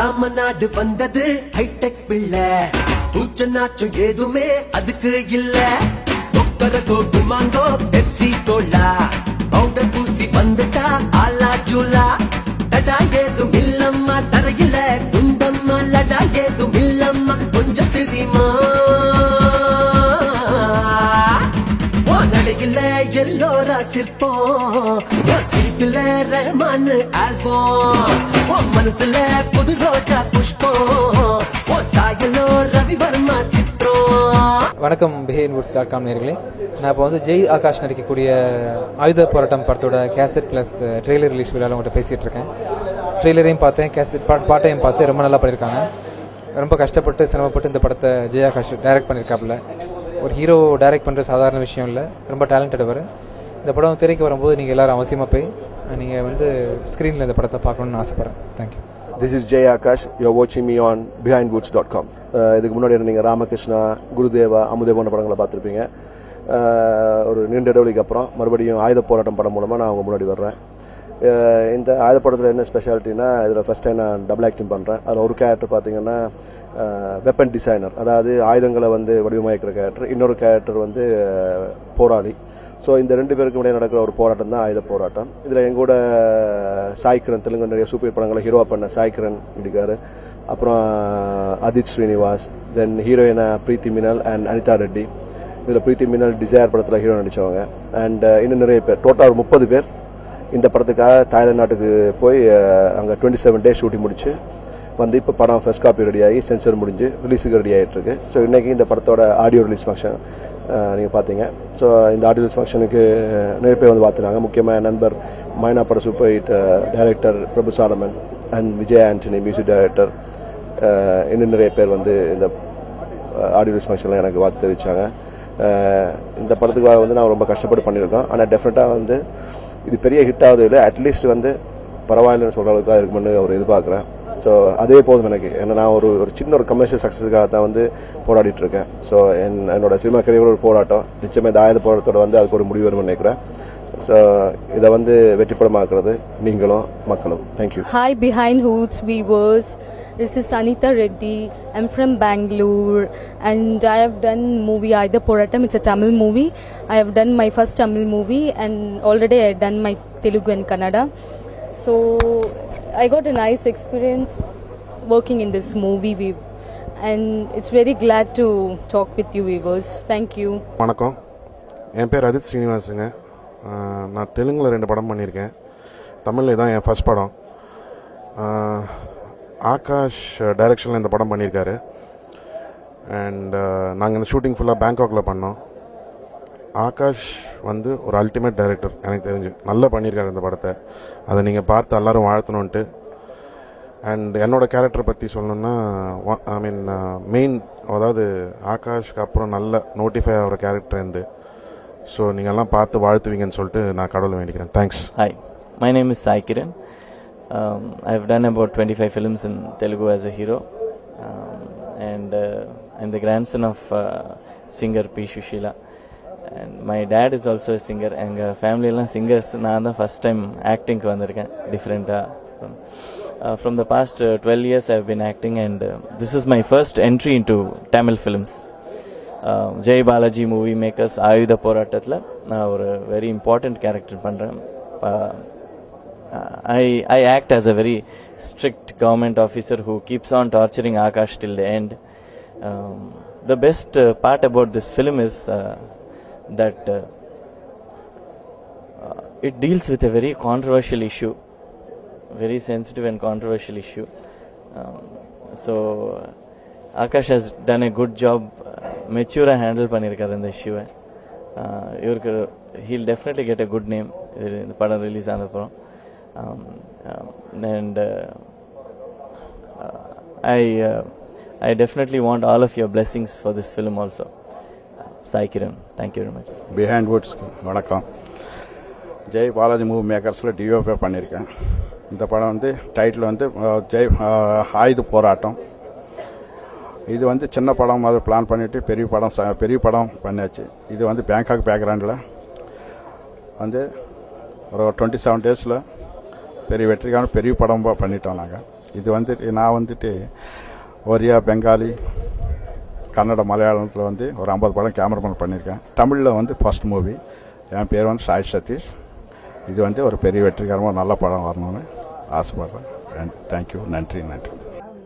நாம நாடு வந்தது ஹைடெக் பிள்ளை பூச்ச நாச்சும் ஏதுமே அதுக்கு இல்ல தொக்கர கோப்பு மாங்கோ பெப்சி கோலா பவுடர் பூசி வந்துட்டா ஆலா ஜூலா தடா ஏதும் இல்லம்மா தரையில குண்டம்மா லடா ஏதும் இல்லம்மா கொஞ்சம் சிரிமா நடையில எல்லோரா சிற்பம் சிரிப்பில ரஹ்மான் ஆல்பம் மனசுல புது ரோஜா புஷ்பம் சாயலோ ரவி வர்மா சித்திரம். வணக்கம் behind.com நேயர்களே. நான் இப்போ வந்து ஜெய் ஆகாஷ் நடிக்கக்கூடிய ஆயுத போராட்டம் படத்தோட கேசட் ப்ளஸ் ட்ரெய்லர் ரிலீஸ் விழாவில் உங்கள்கிட்ட பேசிகிட்டு இருக்கேன். ட்ரெய்லரையும் பார்த்தேன், கேசட் பாட்டையும் பார்த்து ரொம்ப நல்லா பண்ணியிருக்காங்க. ரொம்ப கஷ்டப்பட்டு சிரமப்பட்டு இந்த படத்தை ஜெய் ஆகாஷ் டைரக்ட் பண்ணியிருக்காப்புல. ஒரு ஹீரோ டைரக்ட் பண்ணுற சாதாரண விஷயம் இல்லை, ரொம்ப டேலண்டட் அவர். இந்த படம் திரைக்கு வரும்போது நீங்கள் எல்லோரும் அவசியமாக போய் நீங்கள் வந்து ஸ்க்ரீனில் இந்த படத்தை பார்க்கணுன்னு ஆசைப்பட்றேன். Thank you. This is Jay Akash. You're watching me on behindwoods.com. இதுக்கு முன்னாடி நீங்கள் ராமகிருஷ்ணா, குருதேவா, அமுதே போன்ற படங்களை பார்த்துருப்பீங்க. ஒரு நீண்ட இடைவெளிக்கு அப்புறம் மறுபடியும் ஆயுத போராட்டம் படம் மூலமாக நான் அவங்க முன்னாடி வர்றேன். இந்த ஆயுத படத்தில் என்ன ஸ்பெஷாலிட்டினா, இதில் ஃபஸ்ட் டைம் நான் டபுள் ஆக்டிங் பண்ணுறேன். அதில் ஒரு கேரக்டர் பார்த்தீங்கன்னா வெப்பன் டிசைனர், அதாவது ஆயுதங்களை வந்து வடிவமைக்கிற கேரக்டர். இன்னொரு கேரக்டர் வந்து போராளி. ஸோ இந்த ரெண்டு பேருக்கு இடையே நடக்கிற ஒரு போராட்டம் தான் ஆயுத போராட்டம். இதில் எங்கூட சாய்கிரண், தெலுங்கு நிறைய சூப்பர் படங்களை ஹீரோவா பண்ண சாய்கிரண் இருக்காரு. அப்புறம் அதித் ஸ்ரீனிவாஸ், தென் ஹீரோயினா பிரீத்தி மினல் அண்ட் அனிதா ரெட்டி. இதில் பிரீத்தி மினல் டிசைர் படத்தில் ஹீரோ நடித்தவங்க. அண்ட் இன்னும் நிறைய பேர், டோட்டல் ஒரு 30 பேர் இந்த படத்துக்காக தாய்லாந்து நாட்டுக்கு போய் அங்கே 27 டேஸ் ஷூட்டிங் முடிச்சு வந்து இப்போ படம் ஃபர்ஸ்ட் காப்பி ரெடி ஆகி சென்சர் முடிஞ்சு ரிலீஸுக்கு ரெடி ஆகிட்டு இருக்கு. ஸோ இன்றைக்கி இந்த படத்தோட ஆடியோ ரிலீஸ் ஃபங்க்ஷன் நீங்கள் பார்த்தீங்க. ஸோ இந்த ஆடியோ ரிலீஸ் ஃபங்க்ஷனுக்கு நிறைய பேர் வந்து பார்த்துனாங்க. முக்கியமாக என் நண்பர் மைனா பட super hit director Prabhu Solomon and Vijay Antony music director, இன்னும் நிறைய பேர் வந்து இந்த ஆடியோ ரிலீஸ் ஃபங்க்ஷனில் எனக்கு வாழ்த்து வச்சாங்க. இந்த படத்துக்காக வந்து நான் ரொம்ப கஷ்டப்பட்டு பண்ணியிருக்கோம். ஆனால் டெஃபினட்டாக வந்து இது பெரிய ஹிட் ஆகுது இல்லை, அட்லீஸ்ட் வந்து பரவாயில்லன்னு சொல்கிற அளவுக்கு இருக்குமென்னு ஒரு எதிர்பார்க்குறேன். ஸோ அதே போதும் எனக்கு. ஏன்னா நான் ஒரு சின்ன ஒரு கமர்ஷியல் சக்ஸஸுக்காக தான் வந்து போராடிட்டு இருக்கேன். ஸோ என்னோட சினிமா கரியர் ஒரு போராட்டம். நிச்சயமாக இந்த ஆயுத போராட்டத்தோட வந்து அதுக்கு ஒரு முடிவு வரும்னு நினைக்கிறேன். ஸோ இதை வந்து வெற்றிப்படமாக்குறது நீங்களும் மக்களும். Thank you. Hi Behind Hoods viewers, this is Anita Reddy. I'm from Bangalore and I have done movie Aida Poratam. It's a Tamil movie. I have done my first Tamil movie and already I have done my Telugu and Kannada. So I got a nice experience working in this movie and it's very glad to talk with you viewers. Thank you. வணக்கம், என் பேர் அதித் ஸ்ரீனிவாசுங்க. நான் தெலுங்கில் 2 படம் பண்ணியிருக்கேன். தமிழில் தான் என் first படம். ஆகாஷ் டைரக்ஷனில் இந்த படம் பண்ணியிருக்காரு. அண்ட் நாங்கள் இந்த ஷூட்டிங் ஃபுல்லாக பேங்காக்கில் பண்ணோம். ஆகாஷ் வந்து ஒரு அல்டிமேட் டைரக்டர், எனக்கு தெரிஞ்சு நல்லா பண்ணியிருக்காரு இந்த படத்தை. அதை நீங்கள் பார்த்து எல்லோரும் வாழ்த்தணுன்ட்டு. அண்ட் என்னோடய கேரக்டரை பற்றி சொல்லணுன்னா, ஐ மீன் மெயின், அதாவது ஆகாஷ்க்கு அப்புறம் நல்ல நோட்டிஃபை ஆகிற கேரக்டர் இருந்து. ஸோ நீங்கள்லாம் பார்த்து வாழ்த்துவீங்கன்னு சொல்லிட்டு நான் கடவுளை வேண்டிக்கிறேன். Thanks. Hi, my name is Sai Kiran. I've done about 25 films in Telugu as a hero. And I'm the grandson of singer P. Shushila. And my dad is also a singer. And family எல்லாம் singers. நான் தான் first time acting க்கு வந்திருக்கேன். Different from the past 12 years I've been acting and this is my first entry into Tamil films. Jay Balaji movie makers ஆயுத போராட்டத்தில் நான் ஒரு very important character பண்ணுறேன். I act as a very strict government officer who keeps on torturing Akash till the end. The best part about this film is that it deals with a very controversial issue, very sensitive and controversial issue. So Akash has done a good job, mature handle பண்ணிருக்காரு இந்த இஷ்யூவை. இவருக்கு he'll definitely get a good name இந்த படம் release ஆனதுக்கப்புறம். And I definitely want all of your blessings for this film also. Sai Kiran, thank you very much. Behind Woods வணக்கம். Jai Balaji movie மேக்கர்ஸில் DOP பண்ணியிருக்கேன். இந்த படம் வந்து டைட்டில் வந்து ஜெய் ஆயுத போராட்டம். இது வந்து சின்ன படம் மாதிரி பிளான் பண்ணிவிட்டு பெரிய படம் பண்ணியாச்சு. இது வந்து பேங்காக் பேக்ரவுண்டில் வந்து ஒரு 27 டேஸில் பெரிய வெற்றிக்கான பெரிய படம் பண்ணிட்டோம் நாங்கள். இது வந்துட்டு நான் வந்துட்டு ஒரியா, பெங்காலி, கன்னட, மலையாளத்தில் வந்து ஒரு 50 படம் கேமராமேன் பண்ணியிருக்கேன். தமிழில் வந்து ஃபர்ஸ்ட் மூவி. என் பேர் வந்து சாய் சதீஷ். இது வந்து ஒரு பெரிய வெற்றிகரமாக நல்ல படம் வரணும்னு ஆசைப்படுறேன். தேங்க்யூ. நன்றி.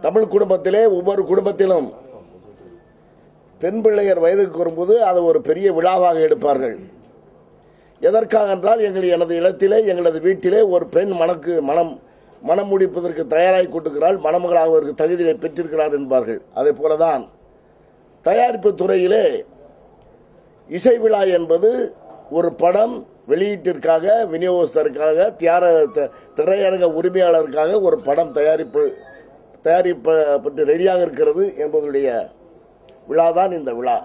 தமிழ் குடும்பத்திலே ஒவ்வொரு குடும்பத்திலும் பெண் பிள்ளையர் வயதுக்கு வரும்போது அதை ஒரு பெரிய விழாவாக எடுப்பார்கள். எதற்காக என்றால் எனது இடத்திலே, எங்களது வீட்டிலே ஒரு பெண் மனம் முடிப்பதற்கு தயாராகி கொண்டிருக்கிறாள், மணமகளாக தகுதியை பெற்றிருக்கிறார் என்பார்கள். அதே போலதான் தயாரிப்பு துறையிலே இசை விழா என்பது ஒரு படம் வெளியீட்டிற்காக, விநியோகஸ்தருக்காக, திரையரங்க உரிமையாளருக்காக ஒரு படம் தயாரிப்பட்டு ரெடியாக இருக்கிறது என்பதனுடைய விழாதான் இந்த விழா.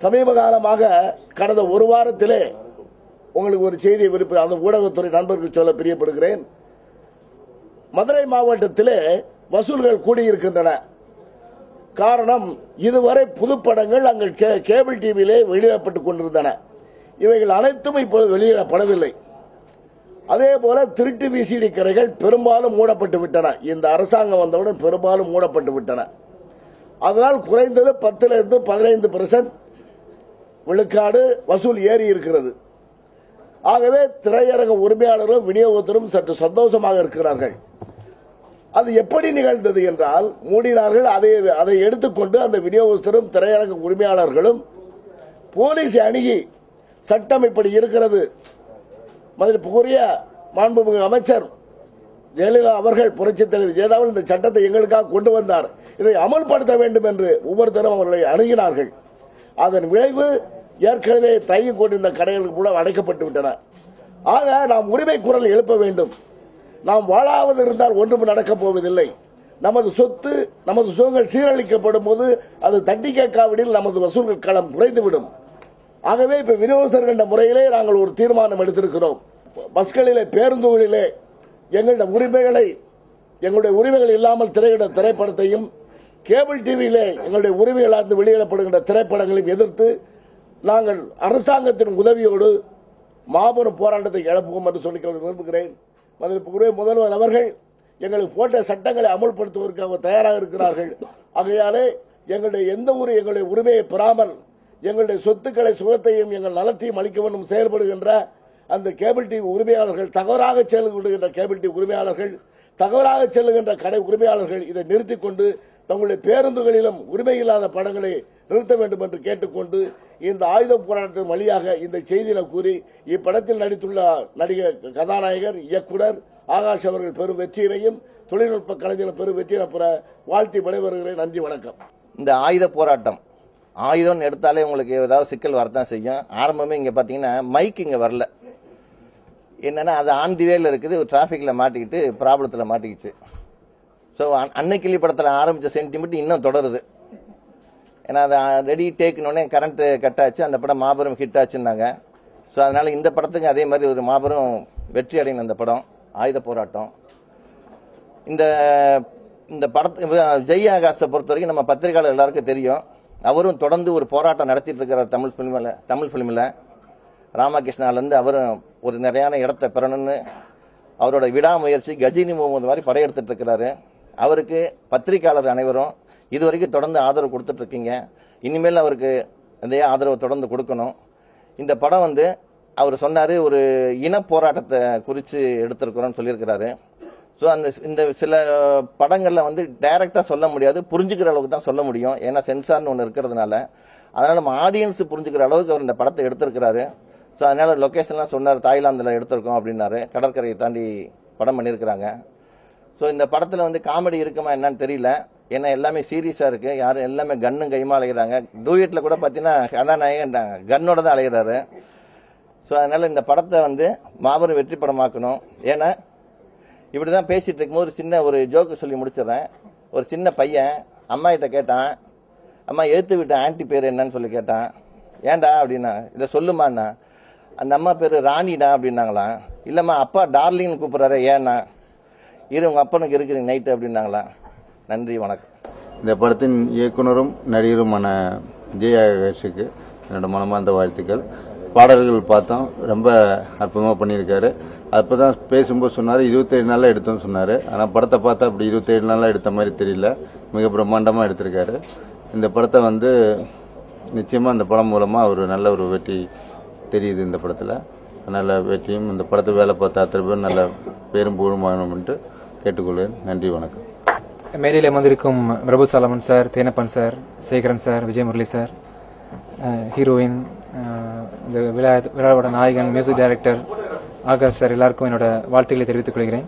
சமீப காலமாக கடந்த ஒரு வாரத்திலே உங்களுக்கு ஒரு செய்தியை விருப்ப அந்த ஊடகத்துறை நண்பர்களுக்கு சொல்ல பிரியப்படுகிறேன். மதுரை மாவட்டத்திலே வசூல்கள் கூடியிருக்கின்றன. காரணம், இதுவரை புதுப்படங்கள் அங்கு கேபிள் டிவியிலே வெளியிடப்பட்டுக் கொண்டிருந்தன. இவைகள் அனைத்தும் இப்போது வெளியிடப்படவில்லை. அதே போல திருட்டு விசிடி கடைகள் பெரும்பாலும் மூடப்பட்டு விட்டன. இந்த அரசாங்கம் வந்தவுடன் பெரும்பாலும் மூடப்பட்டு விட்டன. அதனால் குறைந்தது 10% 15% விழுக்காடு வசூல் ஏறி இருக்கிறது. ஆகவே திரையரங்க உரிமையாளர்களும் விநியோகத்திலும் சற்று சந்தோஷமாக இருக்கிறார்கள். அது எப்படி நிகழ்ந்தது என்றால், மூடினார்கள். அதை எடுத்துக்கொண்டு அந்த விநியோகஸ்தரும் திரையரங்க உரிமையாளர்களும் போலீஸ் அணுகி சட்டம் இப்படி இருக்கிறது, மதிப்புக்குரிய மாண்புமிகு அமைச்சர் ஜெயலலிதா அவர்கள், புரட்சித் தலைவர் ஜெயலலிதா இந்த சட்டத்தை எங்களுக்காக கொண்டு வந்தார், இதை அமல்படுத்த வேண்டும் என்று ஒவ்வொருத்தரும் அவர்களை அணுகினார்கள். அதன் விளைவு ஏற்கனவே தயங்கி கொண்டிருந்த கடைகளுக்கு கூட அடைக்கப்பட்டு விட்டன. ஆக நாம் உரிமை குரல் எழுப்ப வேண்டும். நாம் வாழாவது இருந்தால் ஒன்றும் நடக்கப் போவதில்லை. நமது சொத்து, நமது சுகங்கள் சீரழிக்கப்படும் போது அது தட்டி கேட்காவிடில் நமது வசூல்கள் களம் குறைந்துவிடும். ஆகவே இப்ப விநியோகஸ்தர்கள் என்ற முறையிலே நாங்கள் ஒரு தீர்மானம் எடுத்திருக்கிறோம். பஸ்களிலே, பேருந்துகளிலே எங்களுடைய உரிமைகள் இல்லாமல் திரையிட திரைப்படத்தையும், கேபிள் டிவியிலே எங்களுடைய உரிமைகளால் வெளியிடப்படுகின்ற திரைப்படங்களையும் எதிர்த்து நாங்கள் அரசாங்கத்தின் உதவியோடு மாபெரும் போராட்டத்தை எழுப்புவோம் என்று சொல்லிக் விரும்புகிறேன். மதிப்புக்குரிய முதல்வர் அவர்கள் எங்களுக்கு போட்ட சட்டங்களை அமல்படுத்துவதற்கு அவர் தயாராக இருக்கிறார்கள். ஆகையாலே எங்களுடைய உரிமையை பெறாமல் எங்களுடைய சொத்துக்களை, சுகத்தையும், எங்கள் நலத்தையும் அளிக்க வேண்டும் செயல்படுகின்ற அந்த கேபிள் டிவி உரிமையாளர்கள், தவறாக செல்லுகின்ற கேபிள் டிவி உரிமையாளர்கள், தவறாக செல்லுகின்ற கடை உரிமையாளர்கள் இதை நிறுத்திக் கொண்டு தங்களுடைய பேருந்துகளிலும் உரிமை இல்லாத படங்களை நிறுத்த வேண்டும் என்று கேட்டுக்கொண்டு இந்த ஆயுத போராட்டத்தின் வழியாக இந்த செய்தியை கூறி இப்படத்தில் நடித்துள்ள நடிகர், கதாநாயகர், இயக்குனர் ஆகாஷ் அவர்கள் பெரும் வெற்றியினையும் தொழில்நுட்ப கலைஞர்கள் பெரும் வெற்றியினை பெற வாழ்த்தி விடைபெறுகிறேன். நன்றி, வணக்கம். இந்த ஆயுத போராட்டம், ஆயுதம் எடுத்தாலே உங்களுக்கு ஏதாவது சிக்கல் வரத்தான் செய்யும். ஆரம்பமே இங்கே பார்த்தீங்கன்னா மைக் இங்கே வரல. என்னன்னா அது ஆன் தி வேல இருக்குது, டிராஃபிக்கில் மாட்டிக்கிட்டு ப்ராப்ளத்தில் மாட்டிக்கிச்சு. ஸோ அன்னைக்கிளி படத்தில் ஆரம்பித்த சென்டிமெண்ட் இன்னும் தொடருது. ஏன்னா அதை ரெடி டேக்குனோடனே கரண்ட்டு கட் ஆச்சு, அந்த படம் மாபெரும் ஹிட் ஆச்சுன்னாங்க. ஸோ அதனால் இந்த படத்துக்கு அதே மாதிரி ஒரு மாபெரும் வெற்றி அடையணும் இந்த படம், ஆயுத போராட்டம். இந்த படத்து ஜெய் ஆகாஷை பொறுத்த வரைக்கும் நம்ம பத்திரிகையாளர் எல்லாருக்கும் தெரியும். அவரும் தொடர்ந்து ஒரு போராட்டம் நடத்திட்டு இருக்கிறார் தமிழ் ஃபிலிமில். ராமகிருஷ்ணாலேருந்து அவரும் ஒரு நிறையான இடத்த பெறணும்னு அவரோட விடாமுயற்சி கஜினி முகமது மாதிரி படையெடுத்துட்டு இருக்கிறாரு. அவருக்கு பத்திரிகையாளர் அனைவரும் இது வரைக்கும் தொடர்ந்து ஆதரவு கொடுத்துட்ருக்கீங்க. இனிமேல் அவருக்கு இந்த ஆதரவை தொடர்ந்து கொடுக்கணும். இந்த படம் அவர் சொன்னார், ஒரு இன போராட்டத்தை குறித்து எடுத்திருக்கிறோன்னு சொல்லியிருக்கிறாரு. ஸோ இந்த சில படங்களில் டைரெக்டாக சொல்ல முடியாது, புரிஞ்சுக்கிற அளவுக்கு தான் சொல்ல முடியும். ஏன்னா சென்சார்னு ஒன்று இருக்கிறதுனால. அதனால் நம்ம ஆடியன்ஸ் புரிஞ்சுக்கிற அளவுக்கு அவர் இந்த படத்தை எடுத்திருக்கிறாரு. ஸோ அதனால் லொக்கேஷன்லாம் சொன்னார், தாய்லாந்தில் எடுத்திருக்கோம் அப்படின்னாரு. கடற்கரையை தாண்டி படம் பண்ணியிருக்கிறாங்க. ஸோ இந்த படத்தில் காமெடி இருக்குமா என்னன்னு தெரியல. ஏன்னா எல்லாமே சீரியஸாக இருக்குது. யாரும் எல்லாமே கன்னும் கைமா அலைகிறாங்க. டூயட்டில் கூட பார்த்தீங்கன்னா கதாநாயகன் கன்னோட தான் அலைகிறாரு. ஸோ அதனால் இந்த படத்தை மாபெரும் வெற்றி படமாக்கணும். ஏன்னா இப்படி தான் பேசிகிட்டு இருக்கும்போது ஒரு ஜோக்கு சொல்லி முடிச்சிடறேன். ஒரு சின்ன பையன் அம்மா கிட்ட கேட்டான், அம்மா எழுத்து விட்ட ஆன்ட்டி பேர் என்னன்னு சொல்லி கேட்டான். ஏன்டா அப்படின்னா, இதை சொல்லுமாண்ணா. அந்த அம்மா பேர் ராணிடா அப்படின்னாங்களாம். இல்லைம்மா அப்பா டார்லிங்னு கூப்பிட்றாரு, ஏன்னா இரு உங்கள் அப்பனுக்கு இருக்குறீங்க நைட்டு அப்படின்னாங்களாம். நன்றி, வணக்கம். இந்த படத்தின் இயக்குனரும் நடிகருமான ஜெய் ஆகாஷுக்கு என்னோட மனமார்ந்த வாழ்த்துக்கள். பாடல்கள் பார்த்தோம், ரொம்ப அற்புதமாக பண்ணியிருக்காரு. அப்போ தான் பேசும்போது சொன்னார் 27 நாளில் எடுத்தோன்னு சொன்னார். ஆனால் படத்தை பார்த்தா அப்படி 27 நாளில் எடுத்த மாதிரி தெரியல. மிக பிரம்மாண்டமாக எடுத்திருக்காரு. இந்த படத்தை வந்து நிச்சயமாக இந்த படம் மூலமாக ஒரு நல்ல ஒரு வெற்றி தெரியுது. இந்த படத்தில் நல்ல வெற்றியும் இந்த படத்தை வேலை பார்த்த அத்தனை பேர் நல்ல பேரும் புகழும் வாங்கணும்ன்ட்டு கேட்டுக்கொள்வேன். நன்றி, வணக்கம். மேடையில் அமர்ந்திருக்கும் Prabhu Solomon sir, Thenappan sir, Sekaran sir, Vijay Murali sir, heroine, இந்த விழாவோட நாயகன், மியூசிக் டைரக்டர் ஆகாஷ் சார், எல்லாருக்கும் என்னோட வாழ்த்துக்களை தெரிவித்துக் கொள்கிறேன்.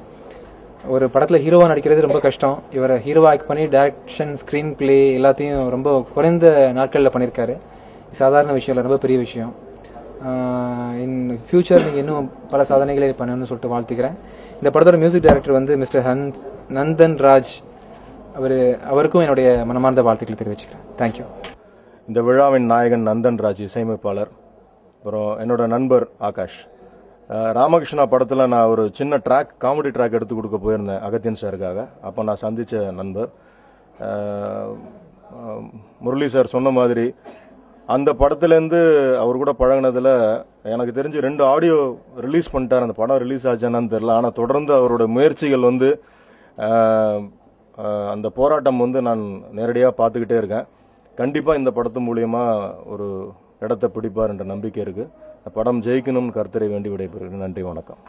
ஒரு படத்தில் ஹீரோவாக நடிக்கிறது ரொம்ப கஷ்டம். இவரை ஹீரோவாக ஆக்ட் பண்ணி டைரக்ஷன், ஸ்க்ரீன் பிளே எல்லாத்தையும் ரொம்ப குறைந்த நாட்களில் பண்ணியிருக்காரு. சாதாரண விஷயம் இல்லை, ரொம்ப பெரிய விஷயம். இன் ஃபியூச்சர் நீங்கள் இன்னும் பல சாதனைகளை பண்ணணும்னு சொல்லிட்டு வாழ்த்துக்கிறேன். இந்த படத்தோட மியூசிக் டைரக்டர் வந்து மிஸ்டர் நந்தன் ராஜ். அவருக்கும் என்னுடைய மனமார்ந்த வாழ்த்துக்களை தெரிவிச்சுக்கிறேன். தேங்க்யூ. இந்த விழாவின் நாயகன் நந்தன் ராஜ் இசையமைப்பாளர். அப்புறம் என்னோட நண்பர் ஆகாஷ். ராமகிருஷ்ணா படத்தில் நான் ஒரு சின்ன ட்ராக், காமெடி ட்ராக் எடுத்து கொடுக்க போயிருந்தேன் அகத்தியன் சாருக்காக. அப்போ நான் சந்தித்த நண்பர் முரளி சார் சொன்ன மாதிரி அந்த படத்துலேருந்து அவர் கூட பழகினதில் எனக்கு தெரிஞ்சு 2 ஆடியோ ரிலீஸ் பண்ணிட்டார். அந்த படம் ரிலீஸ் ஆச்சான்னு தெரியல. ஆனால் தொடர்ந்து அவரோட முயற்சிகள் வந்து அந்த போராட்டம் வந்து நான் நேரடியாக பார்த்துக்கிட்டே இருக்கேன். கண்டிப்பாக இந்த படத்து மூலியமாக ஒரு இடத்தை பிடிப்பார் என்ற நம்பிக்கை இருக்குது. படம் ஜெயிக்கணும்னு கர்த்தரை வேண்டி விடைபெறுகிறேன். நன்றி, வணக்கம்.